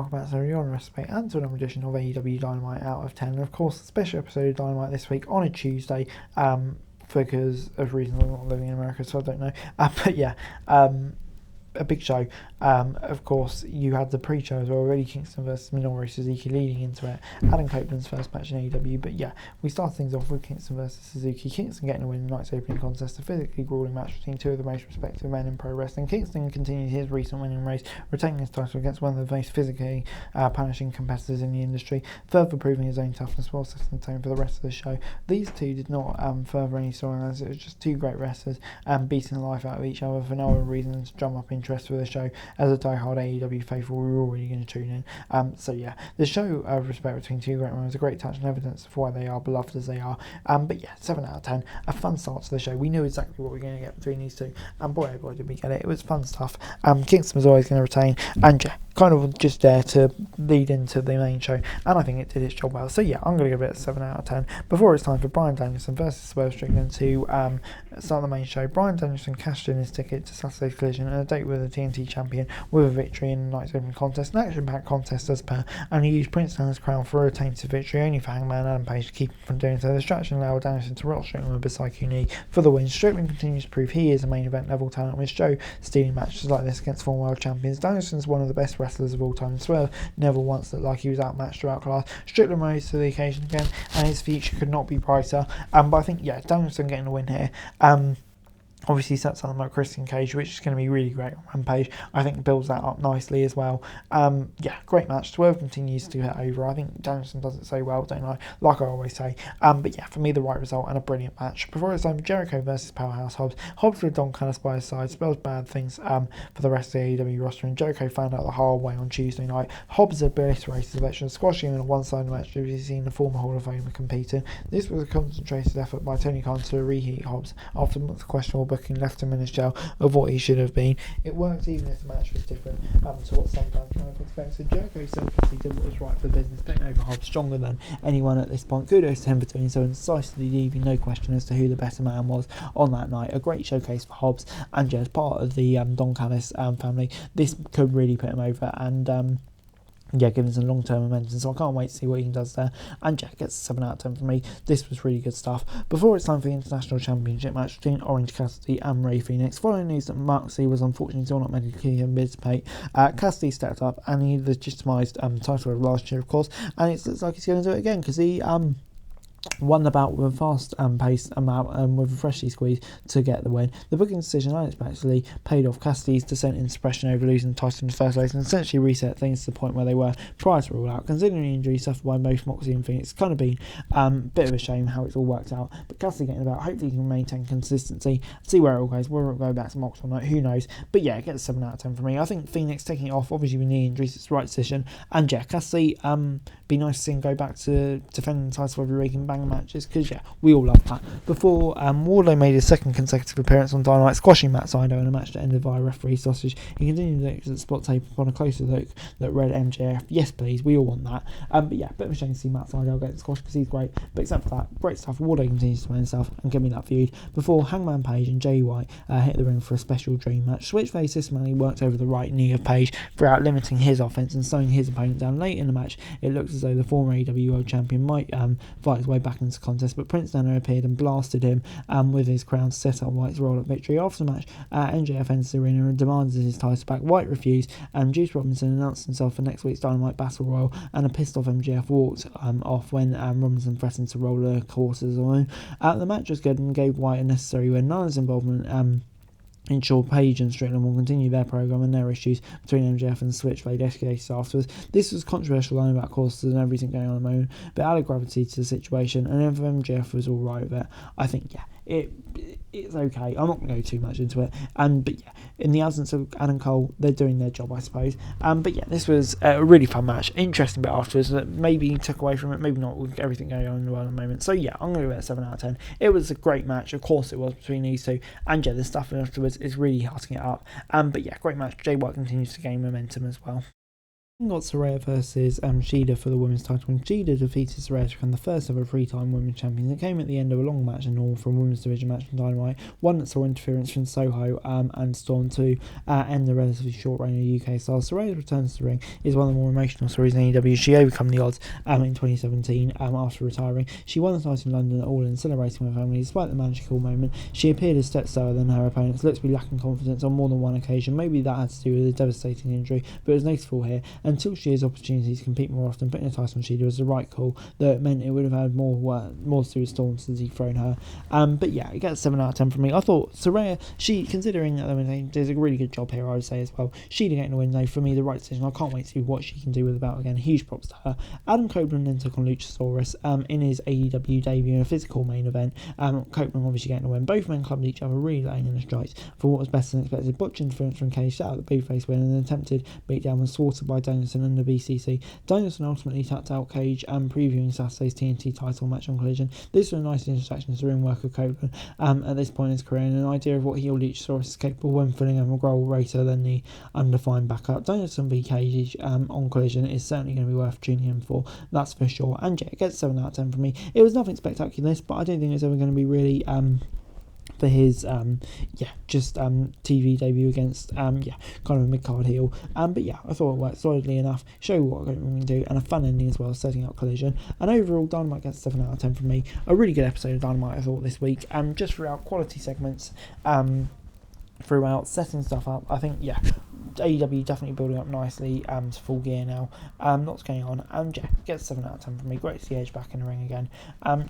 welcome back to the Honor Recipe and to another edition of AEW Dynamite Out of 10. And of course, a special episode of Dynamite this week on a Tuesday, because of reasons I'm not living in America, so I don't know. But yeah, a big show. Of course, you had the pre-show as well, already Kingston versus Minoru Suzuki leading into it. Adam Copeland's first match in AEW, but yeah, we started things off with Kingston versus Suzuki. Kingston getting a win in the night's opening contest, a physically grueling match between two of the most respected men in pro wrestling. Kingston continued his recent winning race, retaining his title against one of the most physically punishing competitors in the industry, further proving his own toughness while setting the tone for the rest of the show. These two did not further any storylines. It was just two great wrestlers beating the life out of each other for no other reason to drum up interest for the show. As a die-hard AEW faithful, we were already going to tune in. So yeah, the show of respect between two great men was a great touch and evidence of why they are beloved as they are. But yeah, 7 out of 10. A fun start to the show. We knew exactly what we were going to get between these two, and boy, oh boy, did we get it. It was fun stuff. Kingston was always going to retain, and yeah, kind of just there to lead into the main show, and I think it did its job well. So yeah, I'm going to give it a 7 out of 10. Before it's time for Bryan Danielson versus Swerve Strickland to start the main show, Bryan Danielson cashed in his ticket to Saturday's Collision and a date with the TNT champion with a victory in the night's opening contest, an action-packed contest as per, and he used Prince Nana's crown for a tainted victory, only for Hangman Adam Page to keep him from doing so. The distraction allowed Danielson to roll Strickland with a Psycho knee for the win. Strickland continues to prove he is a main event level talent, with Joe stealing matches like this against former world champions. Danielson's one of the best wrestlers of all time. Swerve never once looked like he was outmatched or outclassed. Strickland rose to the occasion again, and his future could not be brighter. But I think, yeah, Danielson getting the win here. Obviously sets something like Christian Cage, which is going to be really great on Rampage. I think builds that up nicely as well. Yeah, great match. Swerve continues to get over. I think Danielson does it so well, don't I? Like I always say. But yeah, for me, the right result and a brilliant match. Before it's time, Jericho versus Powerhouse Hobbs. Hobbs with Don Callis by his side spells bad things for the rest of the AEW roster, and Jericho found out the hard way on Tuesday night. Hobbs obliterated the veteran, squashing him in a one-sided match we've seen the former Hall of Famer competing. This was a concentrated effort by Tony Khan to reheat Hobbs after months of questionable booking left him in his shell of what he should have been. It worked even if the match was different to what some fans kind of expected. Jericho selflessly did what was right for the business, putting over Hobbs stronger than anyone at this point. Kudos to him for doing so, and decisively leaving no question as to who the better man was on that night. A great showcase for Hobbs, and as part of the Don Callis family, this could really put him over, and yeah, giving some long-term momentum, so I can't wait to see what he does there. And Jack gets a 7 out of 10 from me. This was really good stuff. Before it's time for the International Championship match between Orange Cassidy and Rey Fenix, following news that Moxley was unfortunately still not medically anticipated, Cassidy stepped up and he legitimised title of last year, of course, and it looks like he's going to do it again, because he won the bout with a fast paced amount with a freshly squeeze to get the win. The booking decision unexpectedly paid off. Cassidy's descent into suppression over losing the title in the first place, and essentially reset things to the point where they were prior to All Out. Considering the injury suffered by both Moxley and Phoenix, it's kind of been a bit of a shame how it's all worked out, but Cassidy getting about, hopefully he can maintain consistency, see where it all goes, whether it'll go back to Mox or not, who knows. But yeah, it gets a 7 out of 10 from me. I think Phoenix taking it off, obviously with knee injuries, it's the right decision, and yeah, Cassidy, be nice to see him go back to defending the title every week and banging matches, because yeah, we all love that. Before Wardlow made his second consecutive appearance on Dynamite, squashing Matt Sydal in a match that ended via referee sausage, he continued to exit spot tape upon a closer look that read MJF. Yes please, we all want that. But yeah, bit of a shame to see Matt Sydal get squashed, because he's great, but except for that, great stuff. Wardlow continues to win himself and give me that feud before Hangman Page and Jay White hit the ring for a special dream match. Switchblade systematically worked over the right knee of Page throughout, limiting his offense and slowing his opponent down. Late in the match, it looks as though the former AEW World Champion might fight his way back into the contest, but Prince Nana appeared and blasted him with his crown to set up White's roll-up victory. After the match, MJF enters the arena and demanded his title back. White refused, and Juice Robinson announced himself for next week's Dynamite Battle Royal, and a pissed off MJF walked off when Robinson threatened to roll the horses alone. The match was good and gave White a necessary win. Nana's involvement ensure Page and Strickland will continue their program, and their issues between MJF and Switchblade escalated afterwards. This was controversial line about courses and everything going on at the moment, but added gravity to the situation, and if MJF was alright with it, I think yeah, it's okay. I'm not going to go too much into it, but yeah, in the absence of Adam Cole, they're doing their job, I suppose. But yeah, this was a really fun match, interesting bit afterwards that maybe took away from it, maybe not, with everything going on in the world at the moment. So yeah, I'm going to give it a 7 out of 10. It was a great match, of course it was, between these two, and yeah, the stuff afterwards is really hearting it up. But yeah, great match. Jay White continues to gain momentum as well. We got Saraya versus Shida for the women's title, and Shida defeated Saraya to become the first ever three-time women's champion. It came at the end of a long match and all from women's division match from Dynamite, one that saw interference from Soho and Storm to end the relatively short reign of UK stars. Saraya's return to the ring is one of the more emotional stories in AEW. She overcome the odds in 2017 after retiring. She won the title in London at All In, celebrating with her family. Despite the magical moment, she appeared a step slower than her opponents, looked to be lacking confidence on more than one occasion. Maybe that had to do with a devastating injury, but it was noticeable here. Until she has opportunities to compete more often, putting a title on Shida was the right call, though it meant it would have had more to do with Storm to dethrone her. But yeah, it gets 7 out of 10 from me. I thought Saraya, considering that does a really good job here, I would say as well. Shida getting the win, though, for me, the right decision. I can't wait to see what she can do with the belt again. Huge props to her. Adam Copeland then took on Luchasaurus in his AEW debut in a physical main event. Copeland obviously getting the win. Both men clubbed each other, really laying in the strikes for what was better than expected. Botch interference from Cage, set out the babyface win, and an attempted beatdown was thwarted by Danielson and the BCC. Danielson ultimately tapped out Cage previewing Saturday's TNT title match on Collision. This was a nice introduction to the ring work of Copeland at this point in his career, and an idea of what heel Luchasaurus is capable when filling a McGraw greater than the undefined backup. Danielson v Cage on Collision is certainly going to be worth tuning in for, that's for sure. And yeah, it gets 7 out of 10 from me. It was nothing spectacular, but I don't think it's ever going to be really for his TV debut against kind of a mid-card heel. But yeah, I thought it worked solidly enough, show what we can do, and a fun ending as well, setting up Collision. And overall, Dynamite gets 7 out of 10 from me. A really good episode of Dynamite, I thought, this week. Just throughout quality segments, throughout setting stuff up. I think AEW definitely building up nicely to full gear now. Lots going on. Yeah, gets 7 out of 10 from me. Great to see Edge back in the ring again.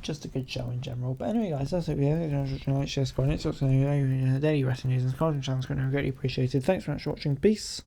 Just a good show in general. But anyway, guys, that's it. Share, score, and it's also daily wrestling news and content channels. Greatly appreciated. Thanks very much for watching. Peace.